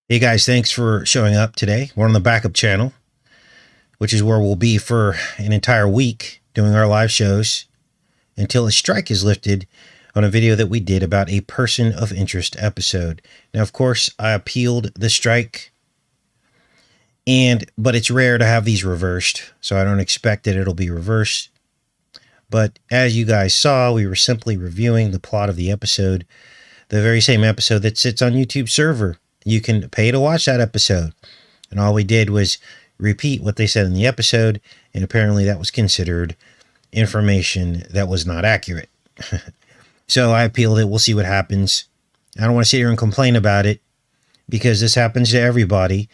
Hey guys, thanks for showing up today. We're on the backup channel, which is where we'll be for an entire week doing our live shows until a strike is lifted on a video that we did about a person of interest episode. Now, of course, I appealed the strike, but it's rare to have these reversed, so I don't expect that it'll be reversed. But as you guys saw, we were simply reviewing the plot of the episode, the very same episode that sits on YouTube server. You can pay to watch that episode. And all we did was repeat what they said in the episode, and apparently that was considered information that was not accurate. So I appealed it. We'll see what happens. I don't want to sit here and complain about it because this happens to everybody.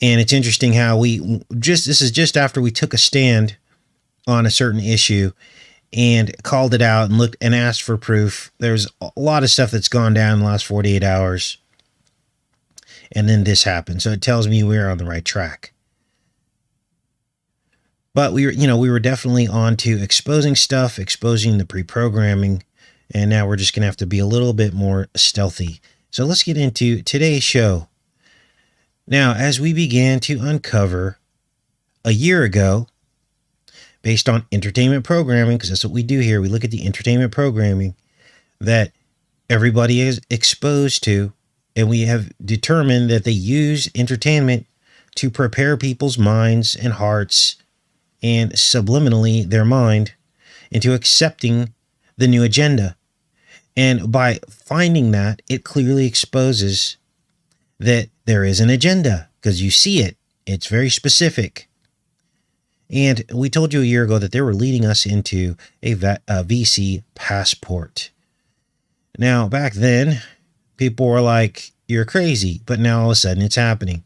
And it's interesting how this is just after we took a stand on a certain issue and called it out and looked and asked for proof. There's a lot of stuff that's gone down in the last 48 hours. And then this happened. So it tells me we're on the right track. But we were definitely on to exposing stuff, exposing the pre-programming. And now we're just going to have to be a little bit more stealthy. So let's get into today's show. Now, as we began to uncover a year ago, based on entertainment programming, because that's what we do here. We look at the entertainment programming that everybody is exposed to, and we have determined that they use entertainment to prepare people's minds and hearts and subliminally their mind into accepting the new agenda. And by finding that, it clearly exposes that there is an agenda because you see it. It's very specific. And we told you a year ago that they were leading us into a VC passport. Now, back then, people were like, you're crazy. But now all of a sudden it's happening.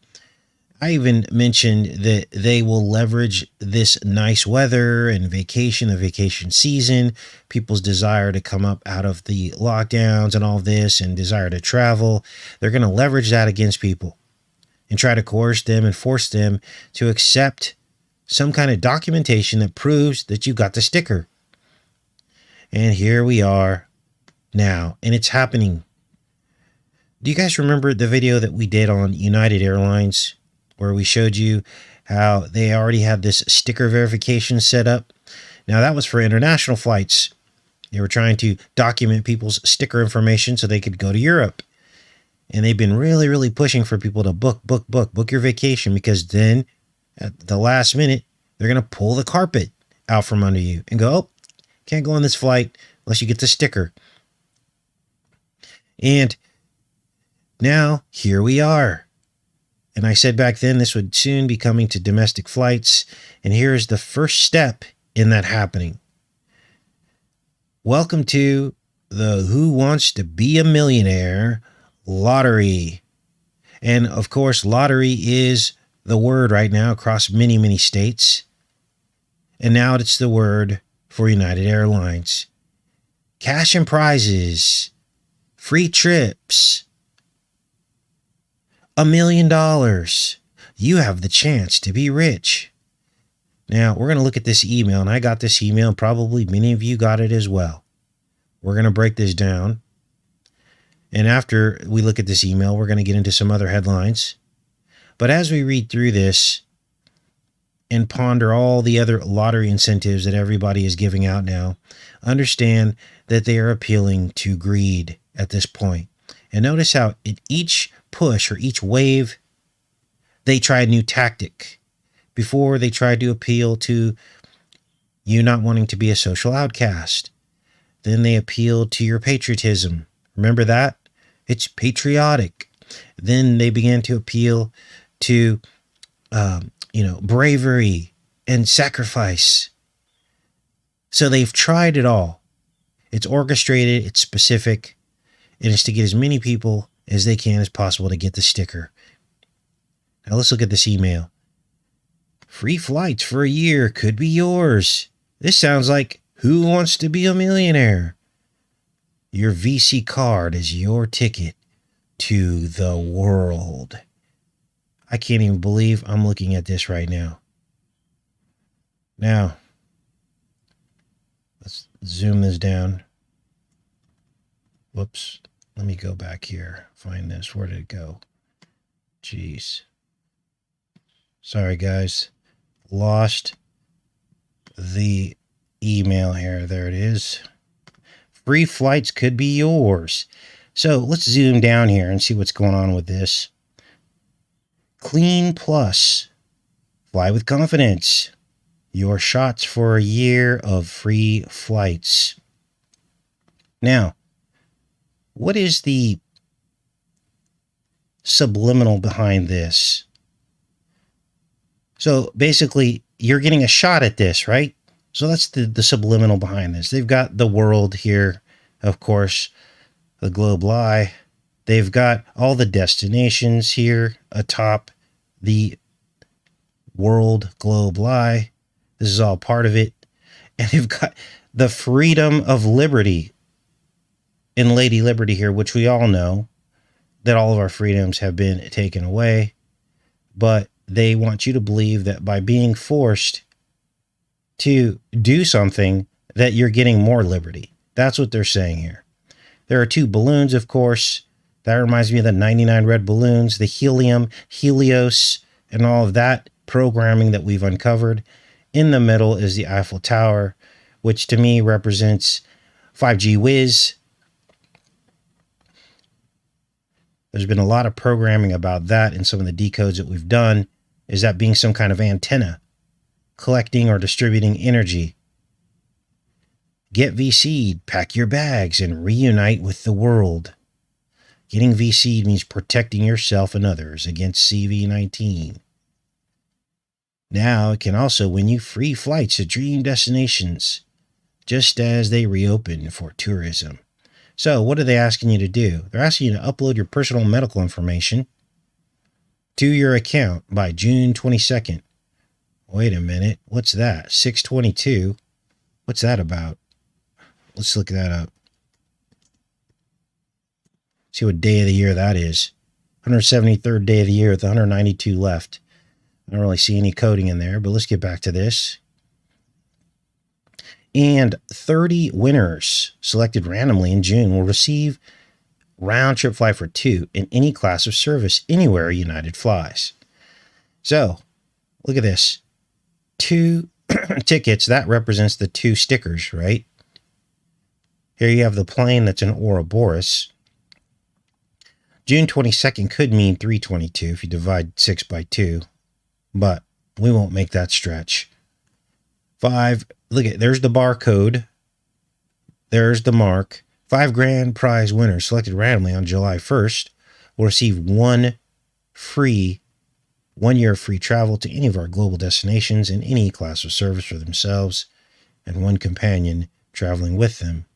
I even mentioned that they will leverage this nice weather and the vacation season, people's desire to come up out of the lockdowns and all this and desire to travel. They're going to leverage that against people and try to coerce them and force them to accept some kind of documentation that proves that you got the sticker. And here we are now, and it's happening. Do you guys remember the video that we did on United Airlines where we showed you how they already had this sticker verification set up? Now, that was for international flights. They were trying to document people's sticker information so they could go to Europe. And they've been really, really pushing for people to book your vacation, because then at the last minute, they're going to pull the carpet out from under you and go, oh, can't go on this flight unless you get the sticker. And now here we are. And I said back then this would soon be coming to domestic flights. And here's the first step in that happening. Welcome to the Who Wants to Be a Millionaire lottery. And of course, lottery is the word right now across many, many states. And now it's the word for United Airlines. Cash and prizes, free trips, $1 million. You have the chance to be rich. Now, we're going to look at this email, and I got this email, and probably many of you got it as well. We're going to break this down. And after we look at this email, we're going to get into some other headlines. But as we read through this and ponder all the other lottery incentives that everybody is giving out now, understand that they are appealing to greed at this point. And notice how in each push or each wave, they try a new tactic. Before, they tried to appeal to you not wanting to be a social outcast. Then they appealed to your patriotism. Remember that? It's patriotic. Then they began to appeal to, bravery and sacrifice. So they've tried it all. It's orchestrated, it's specific, and it's to get as many people as they can as possible to get the sticker. Now let's look at this email. Free flights for a year could be yours. This sounds like Who Wants to Be a Millionaire? Your VC card is your ticket to the world. I can't even believe I'm looking at this right now. Now, let's zoom this down. Whoops. Let me go back here. Find this. Where did it go? Jeez. Sorry, guys. Lost the email here. There it is. Free flights could be yours. So let's zoom down here and see what's going on with this. Clean Plus. Fly with confidence. Your shots for a year of free flights. Now, what is the subliminal behind this? So basically, you're getting a shot at this, right? So that's the subliminal behind this. They've got the world here, of course, the globe lie. They've got all the destinations here atop the world globe lie. This is all part of it. And they've got the freedom of liberty in Lady Liberty here, which we all know that all of our freedoms have been taken away. But they want you to believe that by being forced to do something, that you're getting more liberty. That's what they're saying here. There are two balloons, of course. That reminds me of the 99 red balloons, the helium, Helios, and all of that programming that we've uncovered. In the middle is the Eiffel Tower, which to me represents 5G whiz. There's been a lot of programming about that in some of the decodes that we've done. Is that being some kind of antenna, collecting or distributing energy? Get VC'd, pack your bags, and reunite with the world. Getting VC'd means protecting yourself and others against CV-19. Now it can also win you free flights to dream destinations, just as they reopen for tourism. So what are they asking you to do? They're asking you to upload your personal medical information to your account by June 22nd. Wait a minute. What's that? 622. What's that about? Let's look that up. See what day of the year that is. 173rd day of the year with 192 left. I don't really see any coding in there, but let's get back to this. And 30 winners selected randomly in June will receive round-trip flight for two in any class of service anywhere United flies. So, look at this. 2 tickets, that represents the 2 stickers, right? Here you have the plane that's an Ouroboros. June 22nd could mean 322 if you divide 6 by 2, but we won't make that stretch. 5, look at, there's the barcode. There's the mark. 5 grand prize winners selected randomly on July 1st will receive 1 year free travel to any of our global destinations in any class of service for themselves and 1 companion traveling with them.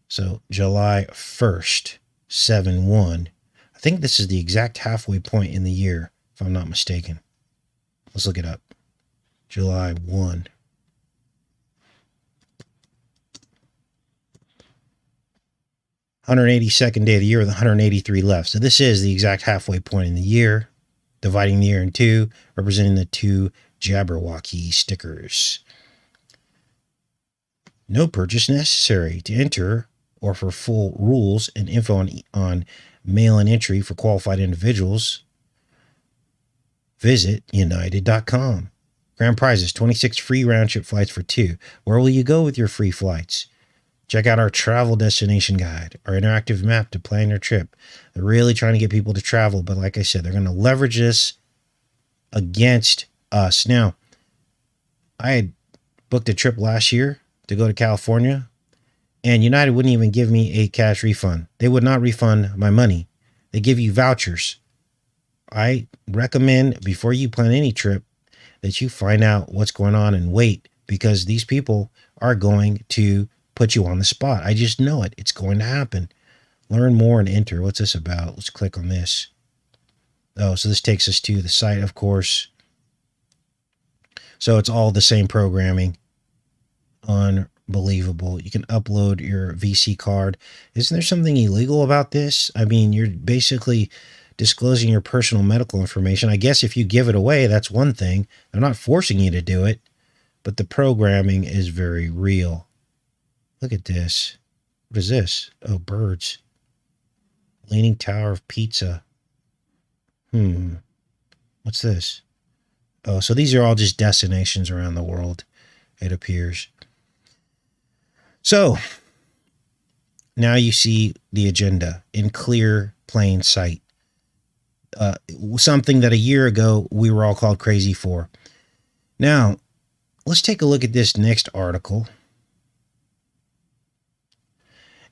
So July 1st, 7/1. I think this is the exact halfway point in the year, if I'm not mistaken. Let's look it up. July 1. (182nd day of the year with 183 left. So this is the exact halfway point in the year, dividing the year in 2, representing the 2 Jabberwocky stickers. No purchase necessary to enter or for full rules and info on mail-in entry for qualified individuals. Visit united.com. Grand prizes, 26 free round-trip flights for 2. Where will you go with your free flights? Check out our travel destination guide, our interactive map to plan your trip. They're really trying to get people to travel, but like I said, they're going to leverage this against us. Now, I had booked a trip last year to go to California, and United wouldn't even give me a cash refund. They would not refund my money. They give you vouchers. I recommend before you plan any trip that you find out what's going on and wait, because these people are going to put you on the spot. I just know it. It's going to happen. Learn more and enter. What's this about? Let's click on this. Oh, so this takes us to the site, of course. So it's all the same programming. Unbelievable. You can upload your VC card. Isn't there something illegal about this? I mean, you're basically disclosing your personal medical information. I guess if you give it away, that's one thing. They're not forcing you to do it, but the programming is very real. Look at this. What is this? Oh, birds. Leaning Tower of Pizza. What's this? Oh, so these are all just destinations around the world, it appears. So now you see the agenda in clear, plain sight. Something that a year ago we were all called crazy for. Now, let's take a look at this next article.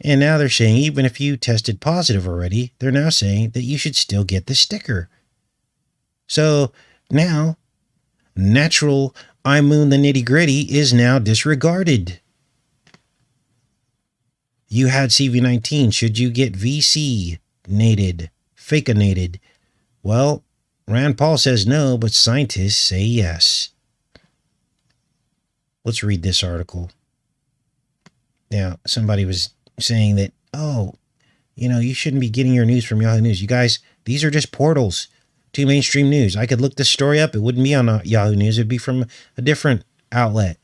And now they're saying even if you tested positive already, they're now saying that you should still get the sticker. So now, natural I moon the nitty gritty is now disregarded. You had CV19. Should you get VC-nated, fake-nated? Well, Rand Paul says no, but scientists say yes. Let's read this article. Now, somebody was saying that, you shouldn't be getting your news from Yahoo News. You guys, these are just portals to mainstream news. I could look this story up. It wouldn't be on Yahoo News. It'd be from a different outlet.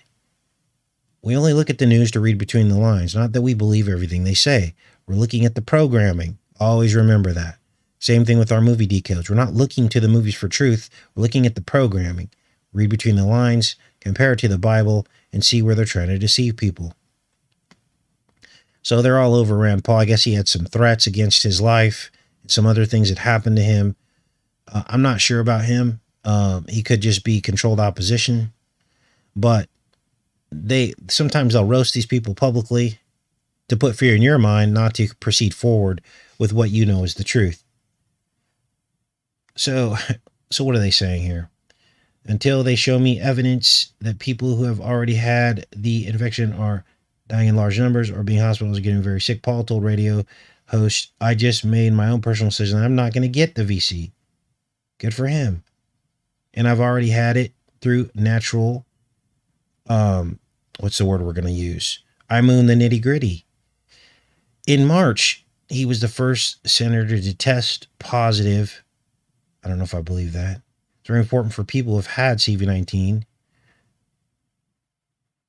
We only look at the news to read between the lines, not that we believe everything they say. We're looking at the programming. Always remember that. Same thing with our movie decals. We're not looking to the movies for truth. We're looking at the programming. Read between the lines, compare it to the Bible, and see where they're trying to deceive people. So they're all over Rand Paul. I guess he had some threats against his life, and some other things that happened to him. I'm not sure about him. He could just be controlled opposition, but sometimes they'll roast these people publicly to put fear in your mind, not to proceed forward with what you know is the truth. So what are they saying here? Until they show me evidence that people who have already had the infection are dying in large numbers or being hospitalized or getting very sick, Paul told radio host, I just made my own personal decision. I'm not going to get the VC. Good for him. And I've already had it through natural, what's the word we're going to use? I moon the nitty gritty. In March, he was the first senator to test positive. I don't know if I believe that. It's very important for people who have had CV19.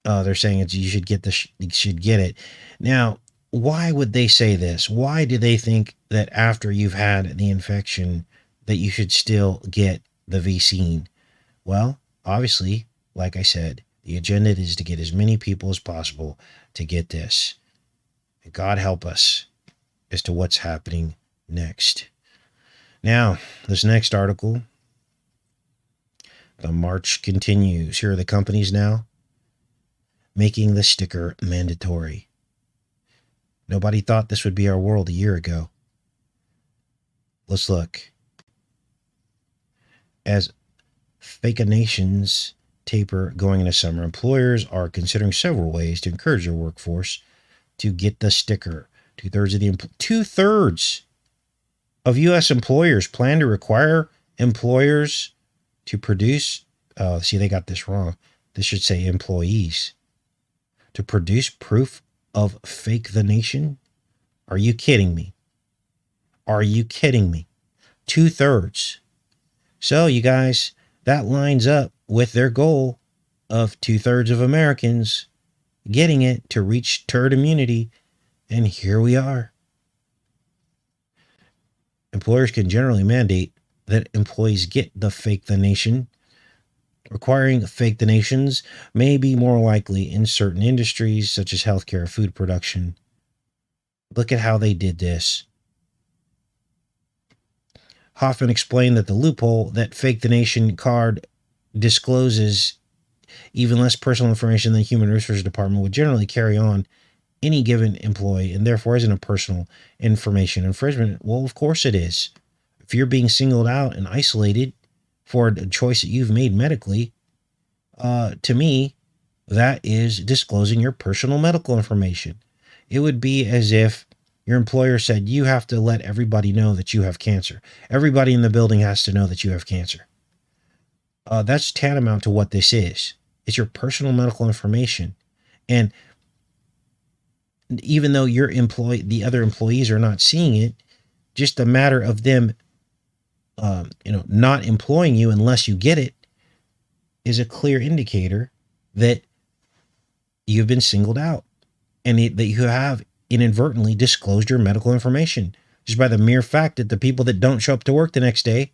They're saying you should get it. Now, why would they say this? Why do they think that after you've had the infection that you should still get the vaccine? Well, obviously, like I said, the agenda is to get as many people as possible to get this. God help us as to what's happening next. Now, this next article, the march continues. Here are the companies now making the sticker mandatory. Nobody thought this would be our world a year ago. Let's look. As vacations taper going into summer, employers are considering several ways to encourage their workforce to get the sticker. Two-thirds of U.S. employers plan to require employers to produce. They got this wrong. This should say employees to produce proof of fake the nation. Are you kidding me? Are you kidding me? 2/3. So you guys, that lines up with their goal of 2/3 of Americans getting it to reach herd immunity. And here we are. Employers can generally mandate that employees get the fake the nation. Requiring fake the nations may be more likely in certain industries such as healthcare, food production. Look at how they did this. Hoffman explained that the loophole that fake the nation card discloses even less personal information than the Human Resources Department would generally carry on any given employee, and therefore isn't a personal information infringement. Well, of course it is. If you're being singled out and isolated for a choice that you've made medically, to me, that is disclosing your personal medical information. It would be as if your employer said, you have to let everybody know that you have cancer. Everybody in the building has to know that you have cancer. That's tantamount to what this is. It's your personal medical information. And even though the other employees are not seeing it, just a matter of them, not employing you unless you get it is a clear indicator that you've been singled out and that you have inadvertently disclosed your medical information just by the mere fact that the people that don't show up to work the next day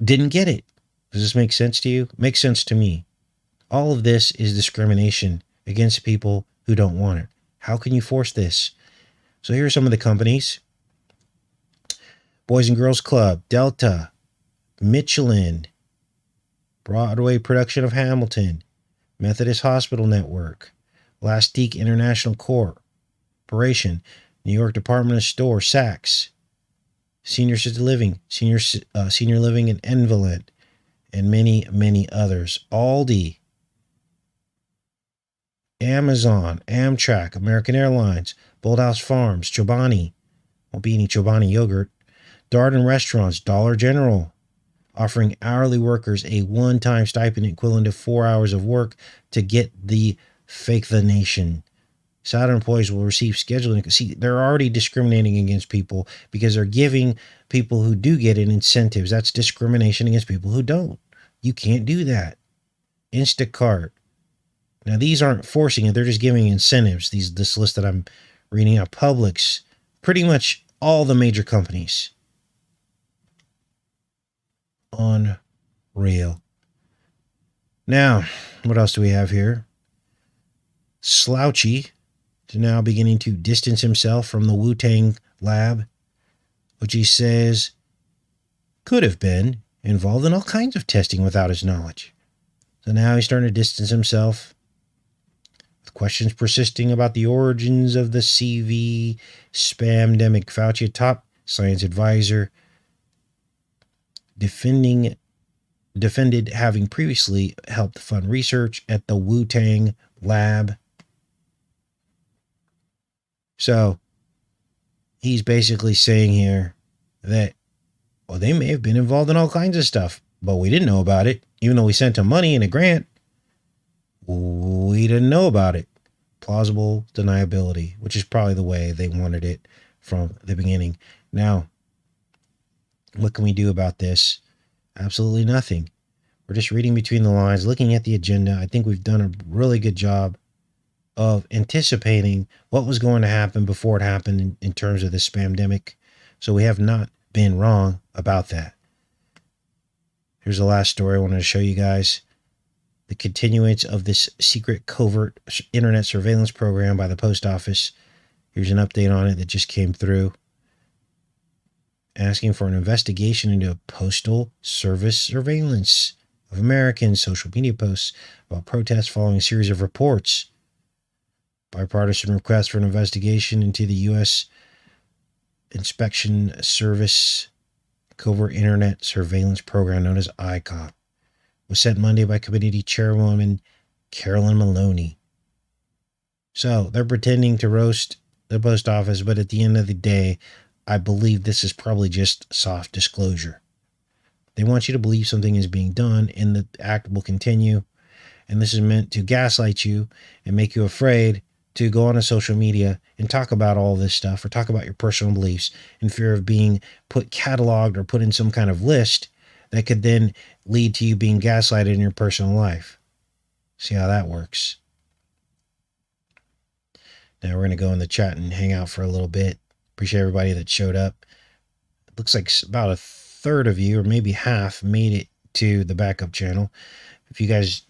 didn't get it. Does this make sense to you? Makes sense to me. All of this is discrimination against people who don't want it. How can you force this? So here are some of the companies: Boys and Girls Club, Delta, Michelin, Broadway production of Hamilton, Methodist Hospital Network, Lastique International Corporation, New York Department of Store, Saks, Senior Assisted Living, Senior Living and Invalid, and many, many others. Aldi, Amazon, Amtrak, American Airlines, Bolthouse Farms, Chobani, won't be any Chobani yogurt, Darden Restaurants, Dollar General, offering hourly workers a one-time stipend equivalent to 4 hours of work to get the fake the nation. Saturn employees will receive scheduling. See, they're already discriminating against people because they're giving people who do get it incentives. That's discrimination against people who don't. You can't do that. Instacart. Now, these aren't forcing it. They're just giving incentives. This list that I'm reading out. Publix. Pretty much all the major companies. Unreal. Now, what else do we have here? Slouchy is now beginning to distance himself from the Wu-Tang lab, which he says could have been involved in all kinds of testing without his knowledge. So now he's starting to distance himself, with questions persisting about the origins of the CV spamdemic. Fauci, a top science advisor, defended having previously helped fund research at the Wu-Tang lab. So he's basically saying here that, well, they may have been involved in all kinds of stuff, but we didn't know about it. Even though we sent them money and a grant, we didn't know about it. Plausible deniability, which is probably the way they wanted it from the beginning. Now, what can we do about this? Absolutely nothing. We're just reading between the lines, looking at the agenda. I think we've done a really good job of anticipating what was going to happen before it happened in terms of the spamdemic. So we have not been wrong about that. Here's the last story I wanted to show you guys. The continuance of this secret covert internet surveillance program by the post office. Here's an update on it that just came through, asking for an investigation into postal service surveillance of American social media posts about protests following a series of reports. Bipartisan request for an investigation into the U.S. Inspection Service covert internet surveillance program known as ICOP was sent Monday by committee chairwoman Carolyn Maloney. So they're pretending to roast the post office, but at the end of the day, I believe this is probably just soft disclosure. They want you to believe something is being done and the act will continue. And this is meant to gaslight you and make you afraid to go on a social media and talk about all this stuff or talk about your personal beliefs in fear of being cataloged or put in some kind of list that could then lead to you being gaslighted in your personal life. See how that works. Now we're going to go in the chat and hang out for a little bit. Appreciate everybody that showed up. It looks like about a third of you, or maybe half, made it to the backup channel. If you guys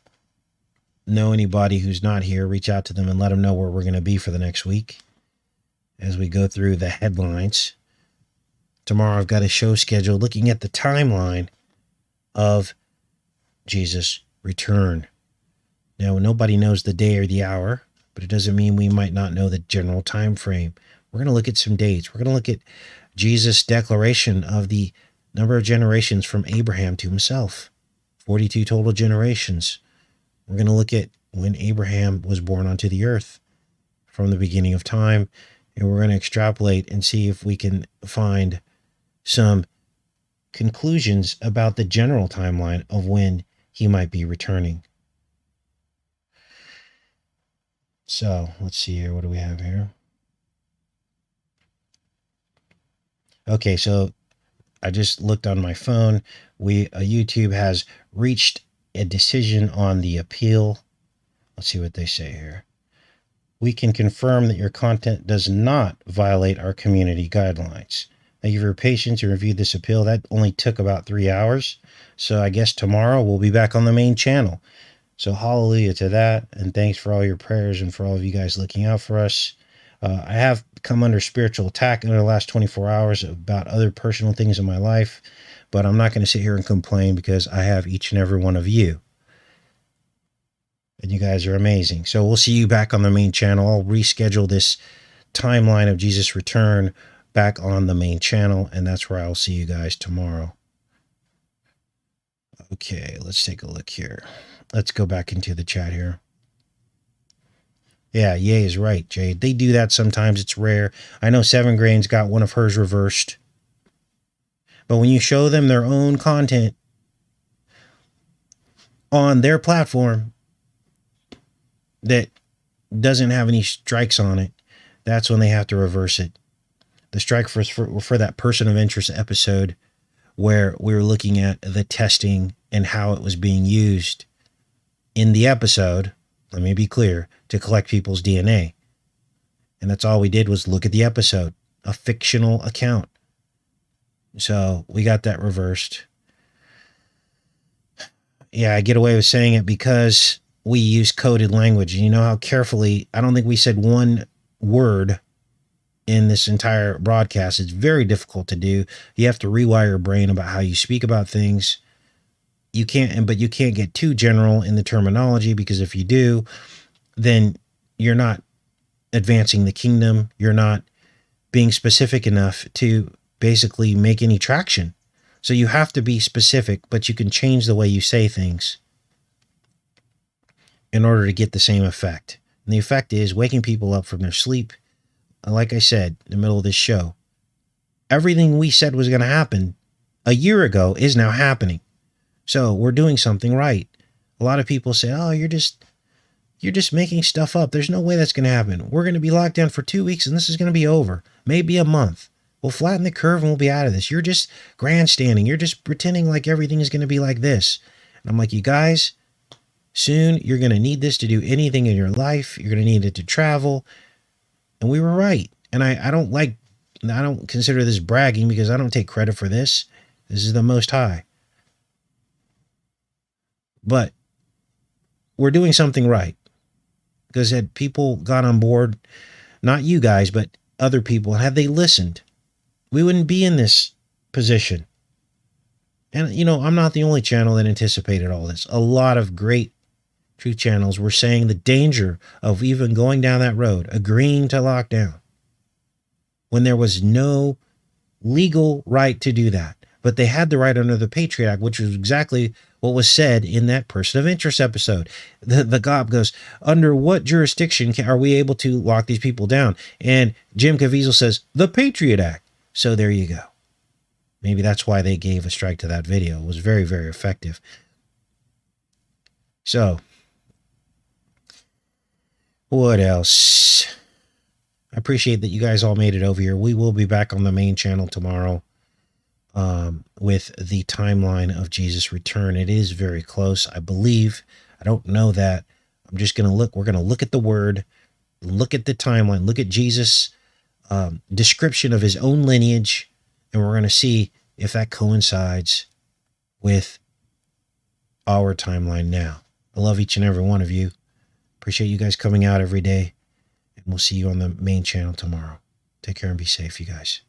know anybody who's not here, reach out to them and let them know where we're going to be for the next week as we go through the headlines. Tomorrow I've got a show scheduled looking at the timeline of Jesus' return. Now, nobody knows the day or the hour, but it doesn't mean we might not know the general time frame. We're going to look at some dates. We're going to look at Jesus' declaration of the number of generations from Abraham to himself. 42 total generations. We're going to look at when Abraham was born onto the earth from the beginning of time, and we're going to extrapolate and see if we can find some conclusions about the general timeline of when he might be returning. So let's see here. What do we have here? Okay, so I just looked on my phone. YouTube has reached a decision on the appeal. Let's see what they say here. We can confirm that your content does not violate our community guidelines. Thank you for your patience. You reviewed this appeal. That only took about 3 hours. So I guess tomorrow we'll be back on the main channel. So hallelujah to that. And thanks for all your prayers and for all of you guys looking out for us. I have come under spiritual attack in the last 24 hours about other personal things in my life, but I'm not going to sit here and complain because I have each and every one of you. And you guys are amazing. So we'll see you back on the main channel. I'll reschedule this timeline of Jesus' return back on the main channel, and that's where I'll see you guys tomorrow. Okay, let's take a look here. Let's go back into the chat here. Yeah, Ye is right, Jade. They do that sometimes. It's rare. I know 7 Grains got one of hers reversed. But when you show them their own content on their platform that doesn't have any strikes on it, that's when they have to reverse it. The strike for that person of interest episode where we were looking at the testing and how it was being used in the episode, let me be clear, to collect people's DNA. And that's all we did was look at the episode, a fictional account. So we got that reversed. Yeah, I get away with saying it because we use coded language. You know how carefully, I don't think we said one word in this entire broadcast. It's very difficult to do. You have to rewire your brain about how you speak about things. You can't get too general in the terminology, because if you do, then you're not advancing the kingdom. You're not being specific enough to basically make any traction. So you have to be specific, but you can change the way you say things in order to get the same effect. And the effect is waking people up from their sleep. Like I said in the middle of this show, everything we said was going to happen a year ago is now happening. So we're doing something right. A lot of people say, oh, you're just making stuff up. There's no way that's going to happen. We're going to be locked down for 2 weeks and this is going to be over. Maybe a month. We'll flatten the curve and we'll be out of this. You're just grandstanding. You're just pretending like everything is going to be like this. And I'm like, you guys, soon you're going to need this to do anything in your life. You're going to need it to travel. And we were right. And I don't consider this bragging because I don't take credit for this. This is the Most High. But we're doing something right. Because had people got on board, not you guys, but other people, had they listened, we wouldn't be in this position. And, you know, I'm not the only channel that anticipated all this. A lot of great truth channels were saying the danger of even going down that road, agreeing to lockdown, when there was no legal right to do that. But they had the right under the Patriot Act, which was exactly what was said in that person of interest episode. The GOP goes, under what jurisdiction are we able to lock these people down? And Jim Caviezel says, the Patriot Act. So there you go. Maybe that's why they gave a strike to that video. It was very, very effective. So, what else? I appreciate that you guys all made it over here. We will be back on the main channel tomorrow with the timeline of Jesus' return. It is very close, I believe. I don't know that. I'm just going to look. We're going to look at the word, look at the timeline, look at Jesus' description of his own lineage, and we're going to see if that coincides with our timeline now. I love each and every one of you. Appreciate you guys coming out every day, and we'll see you on the main channel tomorrow. Take care and be safe, you guys.